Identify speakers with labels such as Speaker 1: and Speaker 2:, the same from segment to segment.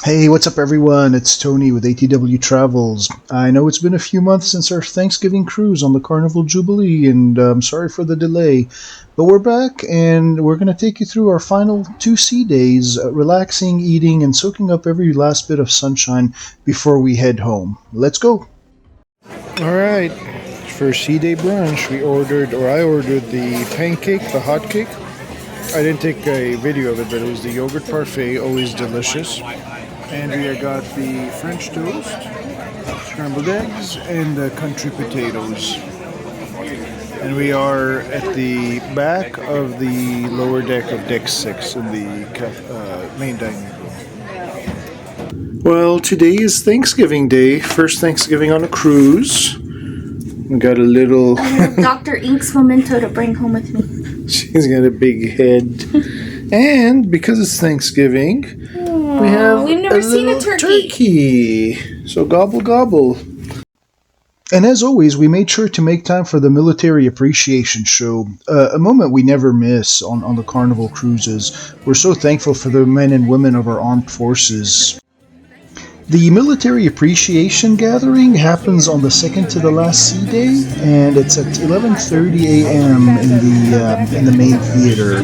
Speaker 1: Hey, what's up everyone? It's Tony with ATW Travels. I know it's been a few months since our Thanksgiving cruise on the Carnival Jubilee, and I'm sorry for the delay. But we're back, and we're going to take you through our final 2 sea days, relaxing, eating, and soaking up every last bit of sunshine before we head home. Let's go! Alright, for sea day brunch, I ordered the pancake, the hot cake. I didn't take a video of it, but it was the yogurt parfait, always delicious. And we got the French toast, scrambled eggs, and the country potatoes. And we are at the back of the lower deck of deck 6 in the main dining room. Well, today is Thanksgiving Day, first Thanksgiving on a cruise. We got a little
Speaker 2: Dr. Ink's memento to bring home with me.
Speaker 1: She's got a big head. And because it's Thanksgiving, we've never seen a turkey. So gobble gobble. And as always, we made sure to make time for the Military Appreciation Show, a moment we never miss on the Carnival cruises. We're so thankful for the men and women of our armed forces. The Military Appreciation Gathering happens on the second to the last sea day, and it's at 11:30 a.m. in the main theater.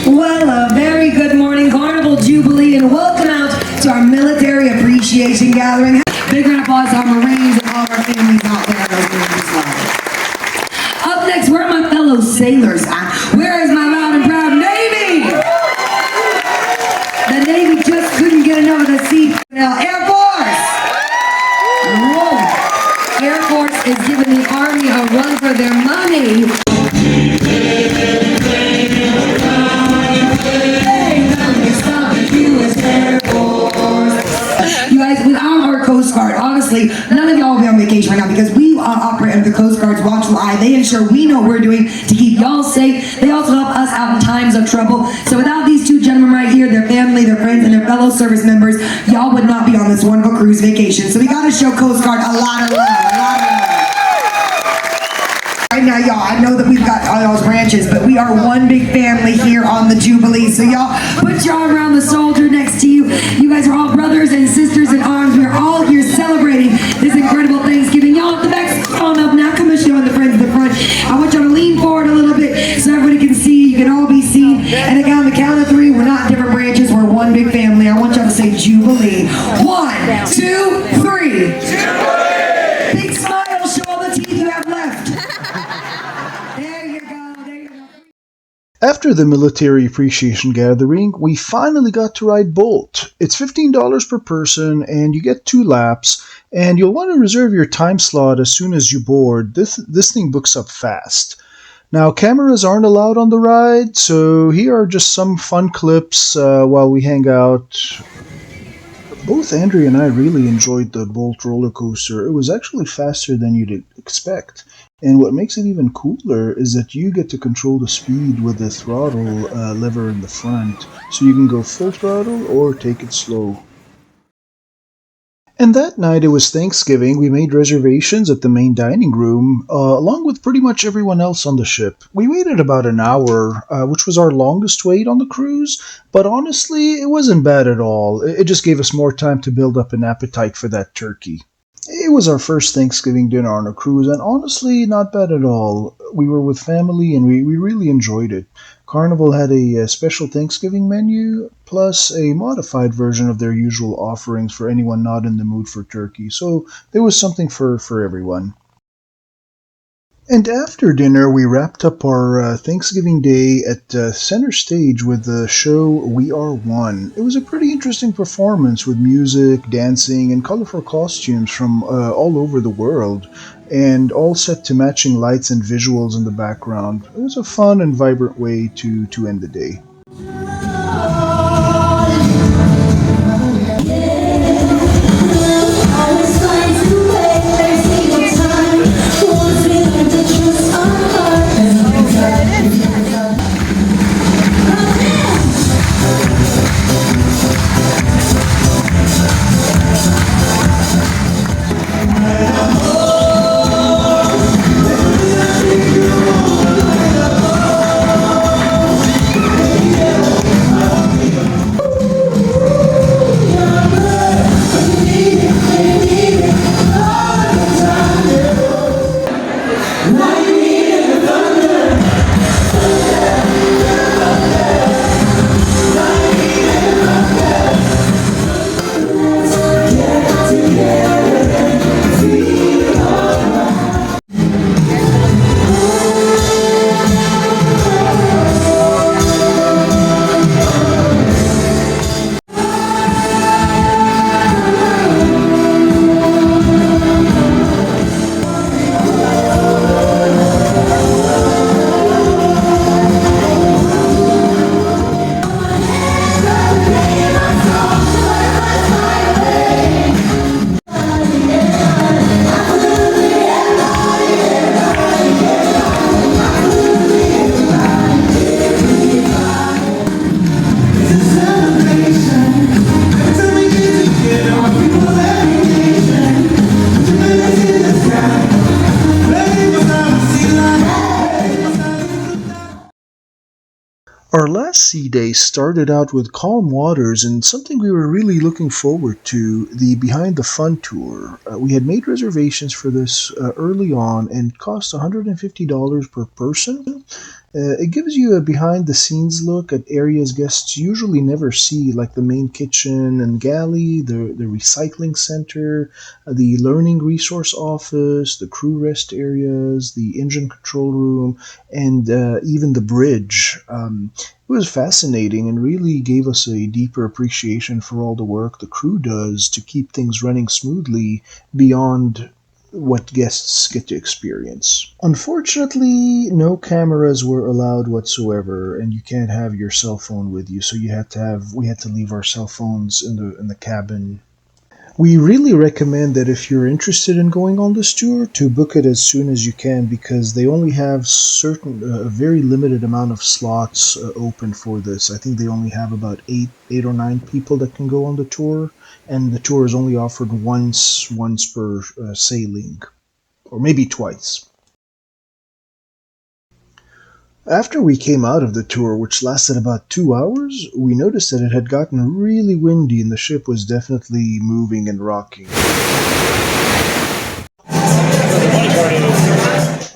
Speaker 3: Well, a very good morning, Carnival Jubilee, and welcome out to our Military Appreciation Gathering. Big round of applause to our Marines and all of our families out there as well. Up next, where are my fellow sailors at? Where is my loud and proud Navy? The Navy just couldn't get enough of the sea. Air Force! Whoa! Air Force is giving the Army a run for their money. You guys, without our Coast Guard, honestly, none of y'all will be on vacation right now because we operate under the Coast Guard's watchful eye. They ensure we know what we're doing to keep y'all safe. They also help us out in times of trouble. So without these two gentlemen right here, their family, their friends, and their fellow service members, y'all would not be on this wonderful cruise vacation. So we got to show Coast Guard a lot of love, Right now, y'all, I know that we've got all y'all's branches, but we are one big family here on the Jubilee. So y'all, put your arm around the soldier next to you. You guys are all brothers and sisters in arms. We're all here celebrating this incredible Thanksgiving. Y'all at the back, come on up now. Come and show the friends at the front. I want y'all to lean forward a little bit so everybody can see. You can all be seen. And again, on the count of 3, we're not different branches. We're one big family. I want y'all to say Jubilee. 1, 2, 3. Jubilee! Big smile. Show all the teeth you have left.
Speaker 1: After the Military Appreciation Gathering, we finally got to ride Bolt. It's $15 per person, and you get 2 laps, and you'll want to reserve your time slot as soon as you board. This thing books up fast. Now, cameras aren't allowed on the ride, so here are just some fun clips while we hang out. Both Andrea and I really enjoyed the Bolt roller coaster. It was actually faster than you'd expect. And what makes it even cooler is that you get to control the speed with the throttle lever in the front, so you can go full throttle or take it slow. And that night it was Thanksgiving. We made reservations at the main dining room, along with pretty much everyone else on the ship. We waited about an hour, which was our longest wait on the cruise, but honestly, it wasn't bad at all. It just gave us more time to build up an appetite for that turkey. It was our first Thanksgiving dinner on a cruise, and honestly, not bad at all. We were with family, and we really enjoyed it. Carnival had a special Thanksgiving menu, plus a modified version of their usual offerings for anyone not in the mood for turkey, so there was something for everyone. And after dinner, we wrapped up our Thanksgiving Day at center stage with the show We Are One. It was a pretty interesting performance with music, dancing, and colorful costumes from all over the world, and all set to matching lights and visuals in the background. It was a fun and vibrant way to end the day. Our last sea day started out with calm waters and something we were really looking forward to, the Behind the Fun tour. We had made reservations for this early on and it cost $150 per person. It gives you a behind the scenes look at areas guests usually never see, like the main kitchen and galley, the recycling center, the learning resource office, the crew rest areas, the engine control room, and even the bridge. It was fascinating and really gave us a deeper appreciation for all the work the crew does to keep things running smoothly beyond what guests get to experience. Unfortunately, no cameras were allowed whatsoever, and you can't have your cell phone with you, so we had to leave our cell phones in the cabin. We really recommend that if you're interested in going on this tour to book it as soon as you can because they only have a very limited amount of slots open for this. I think they only have about eight or nine people that can go on the tour, and the tour is only offered once per sailing, or maybe twice. After we came out of the tour, which lasted about 2 hours, we noticed that it had gotten really windy and the ship was definitely moving and rocking.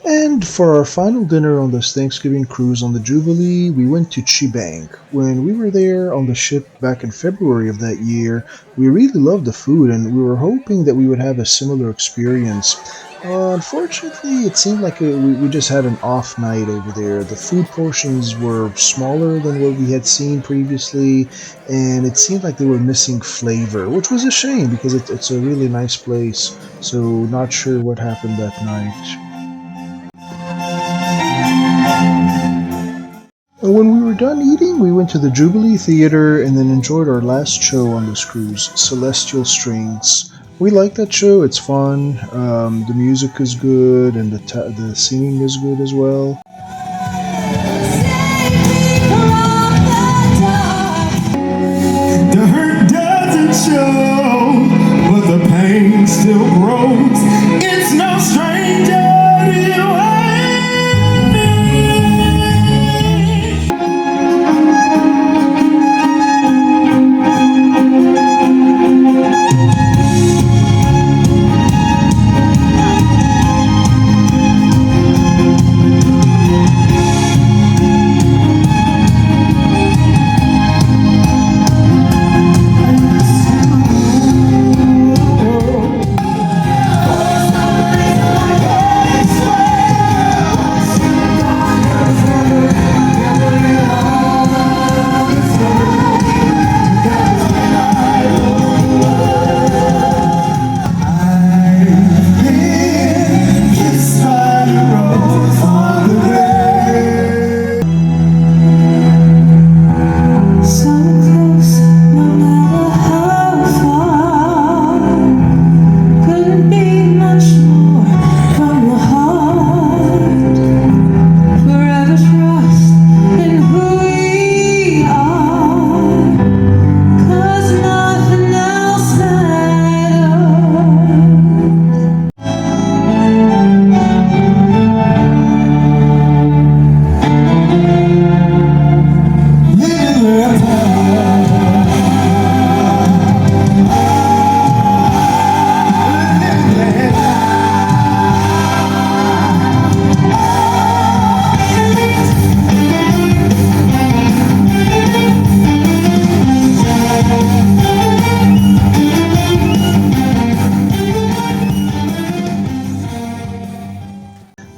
Speaker 1: And for our final dinner on this Thanksgiving cruise on the Jubilee, we went to Chibang. When we were there on the ship back in February of that year, we really loved the food and we were hoping that we would have a similar experience. Unfortunately, it seemed like we just had an off night over there. The food portions were smaller than what we had seen previously, and it seemed like they were missing flavor, which was a shame because it's a really nice place. So, not sure what happened that night. When we were done eating, we went to the Jubilee Theater and then enjoyed our last show on this cruise, Celestial Strings. We like that show. It's fun. The music is good, and the singing is good as well.
Speaker 4: The hurt doesn't show, but the pain still grows. It's no stranger to you and me.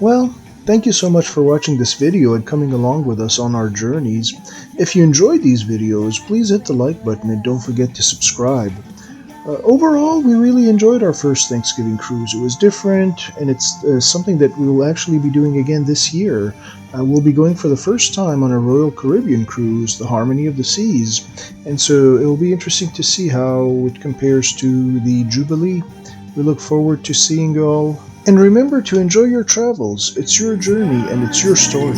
Speaker 1: Well, thank you so much for watching this video and coming along with us on our journeys. If you enjoyed these videos, please hit the like button and don't forget to subscribe. Overall, we really enjoyed our first Thanksgiving cruise. It was different, and it's something that we will actually be doing again this year. We'll be going for the first time on a Royal Caribbean cruise, the Harmony of the Seas, and so it will be interesting to see how it compares to the Jubilee. We look forward to seeing you all. And remember to enjoy your travels. It's your journey and it's your story.